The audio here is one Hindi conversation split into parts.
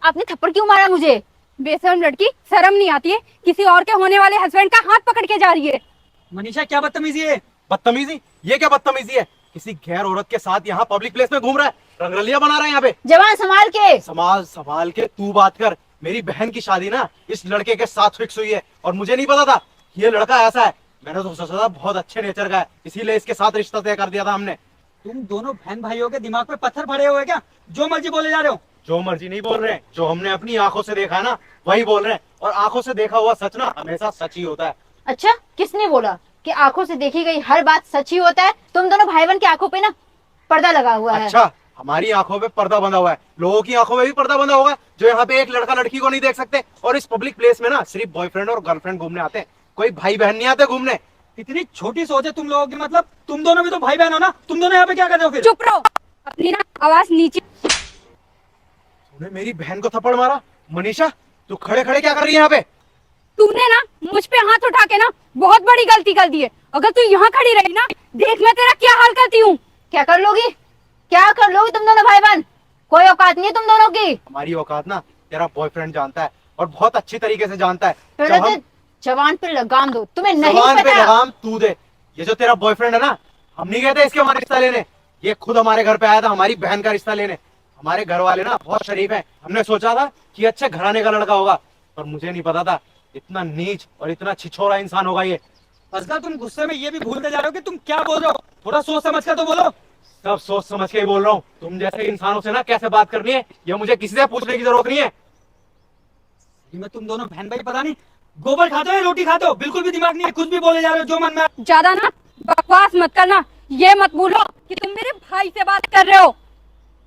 आपने थप्पड़ क्यों मारा मुझे? बेशरम लड़की, शर्म नहीं आती है? किसी और के होने वाले हस्बैंड का हाथ पकड़ के जा रही है। मनीषा क्या बदतमीजी है? बदतमीजी? ये क्या बदतमीजी है? किसी गैर औरत के साथ यहाँ पब्लिक प्लेस में घूम रहा है, रंगरलिया बना रहा है यहाँ पे। जवान संभाल के। संभाल संभाल के तू बात कर। मेरी बहन की शादी ना इस लड़के के साथ फिक्स हुई है और मुझे नहीं पता था ये लड़का ऐसा है। मैंने तो सोचा था बहुत अच्छे नेचर का है, इसीलिए इसके साथ रिश्ता तय कर दिया था हमने। तुम दोनों बहन भाइयों के दिमाग पे पत्थर पड़े हुए क्या? जो मर्जी बोले जा रहे हो। जो मर्जी नहीं बोल रहे हैं, जो हमने अपनी आंखों से देखा है ना वही बोल रहे हैं। और आंखों से देखा हुआ सच ना हमेशा सच ही होता है। अच्छा, किसने बोला कि आंखों से देखी गई हर बात सच ही होता है? तुम दोनों भाई बहन की आंखों पे ना पर्दा लगा हुआ है। अच्छा, हमारी आंखों पे पर्दा बंधा हुआ है, लोगों की आंखों में भी पर्दा बंधा होगा जो यहाँ पे एक लड़का लड़की को नहीं देख सकते। और इस पब्लिक प्लेस में ना सिर्फ बॉयफ्रेंड और गर्लफ्रेंड घूमने आते हैं, कोई भाई बहन नहीं आते घूमने। इतनी छोटी सोच है तुम लोगों की। मतलब तुम दोनों भी तो भाई बहन हो ना, तुम दोनों यहाँ पे क्या कर रहे हो फिर? चुप रहो, अपनी ना आवाज नीचे। तूने मेरी बहन को थप्पड़ मारा? मनीषा, तू खड़े खड़े क्या कर रही है यहाँ पे? तूने ना मुझ पे हाथ उठा के ना बहुत बड़ी गलती कर दी है। अगर तू यहाँ खड़ी रही ना, देख मैं तेरा क्या हाल करती हूँ। क्या कर लोगी? क्या कर लोगी तुम दोनों भाई बहन? कोई औकात नहीं है तुम दोनों की। हमारी औकात ना तेरा बॉयफ्रेंड जानता है और बहुत अच्छी तरीके से जानता है। पहले जब हम तो जवान पे लगाम दो, तुम्हें नहीं जवान पे पता। लगाम तू दे। ये जो तेरा बॉयफ्रेंड है ना, हम नहीं कहते इसके हमारे रिश्ता लेने। ये खुद हमारे घर पे आया था हमारी बहन का रिश्ता लेने। हमारे घर वाले ना बहुत शरीफ हैं, हमने सोचा था कि अच्छे घराने का लड़का होगा, पर मुझे नहीं पता था इतना नीच और इतना छिछोरा इंसान होगा ये। असगर तुम गुस्से में ये भी भूलते जा रहे हो कि तुम क्या बोल रहे हो। थोड़ा सोच समझ कर तो बोलो। सब सोच समझ के ही बोल रहा हूँ। तुम जैसे इंसानों से ना कैसे बात करनी है ये मुझे किसी से पूछने की जरूरत नहीं है। मैं तुम दोनों बहन भाई पता नहीं गोबर खाते हो या रोटी खाते हो, बिल्कुल भी दिमाग नहीं है, कुछ भी बोले जा रहे हो जो मन में। ज्यादा ना बकवास मत करना। ये मत भूलो कि तुम मेरे भाई से बात कर रहे हो।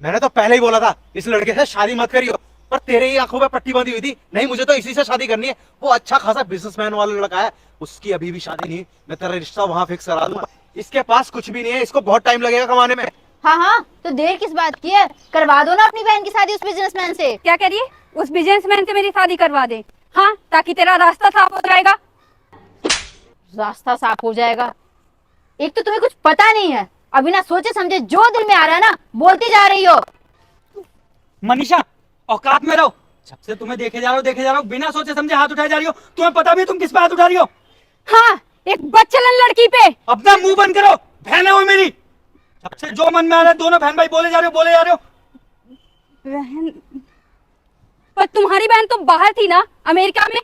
मैंने तो पहले ही बोला था इस लड़के से शादी मत करियो, पर तेरे ही आंखों में पट्टी बंधी हुई थी। नहीं, मुझे तो इसी से शादी करनी है। वो अच्छा खासा बिजनेसमैन वाला लड़का है, उसकी अभी भी शादी नहीं। मैं तेरा रिश्ता वहां फिक्स करा दूंगा। इसके पास कुछ भी नहीं है, इसको बहुत टाइम लगेगा कमाने में। हाँ हाँ, तो देर किस बात की है? करवा दो ना अपनी बहन की शादी उस बिजनेसमैन से। क्या करिए? उस बिजनेसमैन से मेरी शादी करवा दे। हाँ, ताकि तेरा रास्ता साफ हो जाएगा। रास्ता साफ हो जाएगा? एक तो तुम्हें कुछ पता नहीं है, अभी ना सोचे समझे जो दिल में आ रहा है ना बोलती जा रही हो। मनीषा, औकात में रहो। जब से तुम्हें देखे जा रहा हूँ बिना सोचे समझे हाथ उठाए जा रही हो। तुम्हें पता भी है तुम किस पे हाथ उठा रही हो? हाँ, एक बच्चलन लड़की पे। अपना मुंह बंद करो, बहन है वो मेरी। जब से जो मन में आ रहा है दोनों बहन भाई बोले जा रहे हो। बहन? पर तुम्हारी बहन तो बाहर थी ना, अमेरिका में।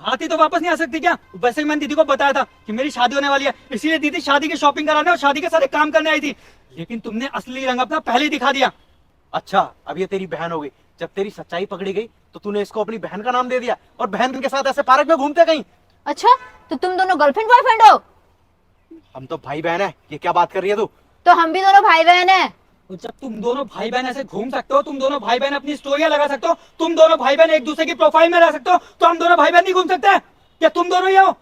भाती तो वापस नहीं आ सकती क्या? वैसे ही मैंने दीदी को बताया था कि मेरी शादी होने वाली है, इसीलिए दीदी शादी की शॉपिंग कराने और शादी के सारे काम करने आई थी। लेकिन तुमने असली रंग अपना पहले ही दिखा दिया। अच्छा, अब ये तेरी बहन हो गई। जब तेरी सच्चाई पकड़ी गई तो तूने इसको अपनी बहन का नाम दे दिया और बहन के साथ ऐसे पार्क में घूमते कहीं। अच्छा, तो तुम दोनों गर्लफ्रेंड बॉयफ्रेंड हो? हम तो भाई बहन है। ये क्या बात कर रही है तू? तो हम भी दोनों भाई बहन हैं। तो जब तुम दोनों भाई बहन ऐसे घूम सकते हो, तुम दोनों भाई बहन अपनी स्टोरियां लगा सकते हो, तुम दोनों भाई बहन एक दूसरे की प्रोफाइल में रह सकते हो, तो हम दोनों भाई बहन नहीं घूम सकते? क्या तुम दोनों ही हो?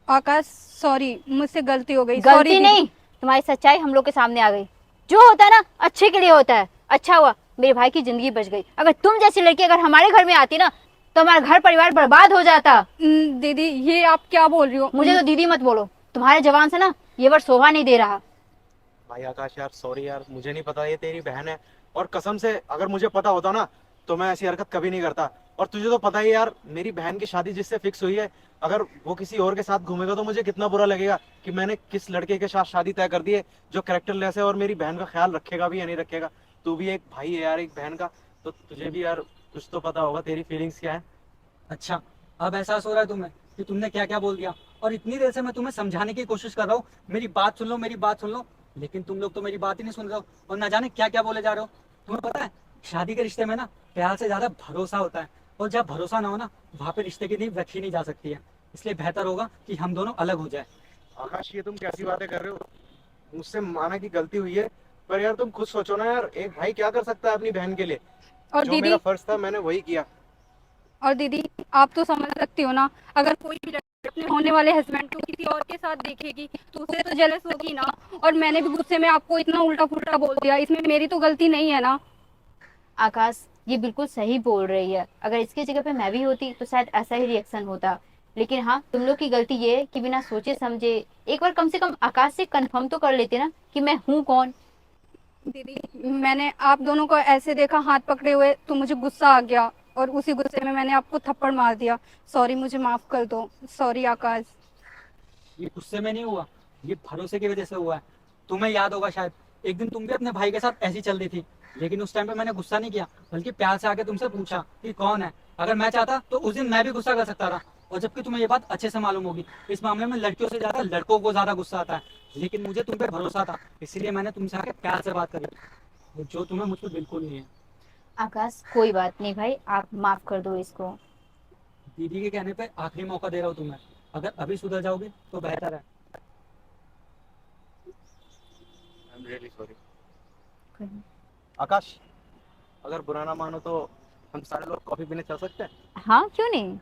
आकाश, सॉरी, मुझसे गलती हो गई। गलती नहीं, तुम्हारी सच्चाई हम लोग के सामने आ गई। जो होता है ना अच्छे के लिए होता है। अच्छा हुआ मेरे भाई की जिंदगी बच गई। अगर तुम जैसी लड़की अगर हमारे घर में आती ना तो हमारा घर परिवार बर्बाद हो जाता। दीदी, ये आप क्या बोल रही हो? मुझे तो दीदी मत बोलो, तुम्हारे जवान से ना ये वर्ड शोभा नहीं दे रहा। भाई आकाश यार, सॉरी यार, मुझे नहीं पता ये तेरी बहन है। और कसम से अगर मुझे पता होता ना तो मैं ऐसी हरकत कभी नहीं करता। और तुझे तो पता ही यार, मेरी बहन की शादी जिससे फिक्स हुई है, अगर वो किसी और के साथ घूमेगा तो मुझे कितना बुरा लगेगा कि मैंने किस लड़के के साथ शादी तय कर दी है जो कैरेक्टरलेस है और मेरी बहन का ख्याल रखेगा भी या नहीं रखेगा। तू भी एक भाई है यार, एक बहन का, तो तुझे भी यार कुछ तो पता होगा तेरी फीलिंग्स क्या है। अच्छा, अब एहसास हो रहा है तुम्हें कि तुमने क्या क्या बोल दिया। और इतनी देर से मैं तुम्हें समझाने की कोशिश कर रहा हूँ, मेरी बात सुन लो, मेरी बात सुन लो, लेकिन तुम लोग तो मेरी बात ही नहीं सुन रहे हो और ना जाने क्या क्या बोले जा रहे हो। तुम्हें पता है शादी के रिश्ते में ना प्यार से ज्यादा भरोसा होता है, और जब भरोसा ना हो ना वहां पे रिश्ते की नींव रखी नहीं जा सकती है। इसलिए बेहतर होगा कि हम दोनों अलग हो जाए। आकाश, ये तुम कैसी बातें कर रहे हो? मुझसे माना की गलती हुई है, पर यार तुम खुद सोचो ना यार, एक भाई क्या कर सकता है अपनी बहन के लिए। और जो दीदी, मेरा फर्ज था मैंने वही किया। और दीदी, आप तो समझ सकती हो ना, अगर कोई भी लड़की अपने होने वाले हस्बैंड को किसी और के साथ देखेगी तो उसे तो जेलस होगी ना। और मैंने भी गुस्से में आपको इतना उल्टा फुल्टा बोल दिया, इसमें मेरी तो गलती नहीं है ना। आकाश ये बिल्कुल सही बोल रही है। अगर इसकी जगह पे मैं भी होती तो शायद ऐसा ही रिएक्शन होता। लेकिन हाँ, तुम लोग की गलती ये है कि बिना सोचे समझे एक बार कम से कम आकाश से कंफर्म तो कर लेते ना कि मैं हूँ कौन। दीदी मैंने आप दोनों को ऐसे देखा हाथ पकड़े हुए तो मुझे गुस्सा आ गया और उसी गुस्से में मैंने आपको थप्पड़ मार दिया। सॉरी, मुझे माफ कर दो। सॉरी आकाश। ये गुस्से में नहीं हुआ, ये भरोसे की वजह से हुआ है। तुम्हें याद होगा शायद, एक दिन तुम भी अपने भाई के साथ ऐसी चल रही थी, लेकिन उस टाइम पे मैंने गुस्सा नहीं किया, बल्कि प्यार से आके तुमसे पूछा कि कौन है। अगर मैं चाहता तो उस दिन मैं भी गुस्सा कर सकता था, और जबकि तुम्हें ये बात अच्छे से मालूम होगी, इस मामले में लड़कियों से ज्यादा लड़कों को ज्यादा गुस्सा आता है। लेकिन मुझे तुम पे भरोसा था, इसीलिए मैंने तुमसे आके प्यार से बात करी, और जो तुम्हें मुझ पर बिल्कुल नहीं है। आकाश कोई बात नहीं भाई, आप माफ कर दो इसको। दीदी के कहने पे आखिरी मौका दे रहा हूँ तुम्हें, अगर अभी सुधर जाओगे तो बेहतर है। I am really sorry. Akash, अगर बुरा ना मानो तो हम सारे लोग कॉफी पीने चल सकते हैं? हाँ क्यों नहीं।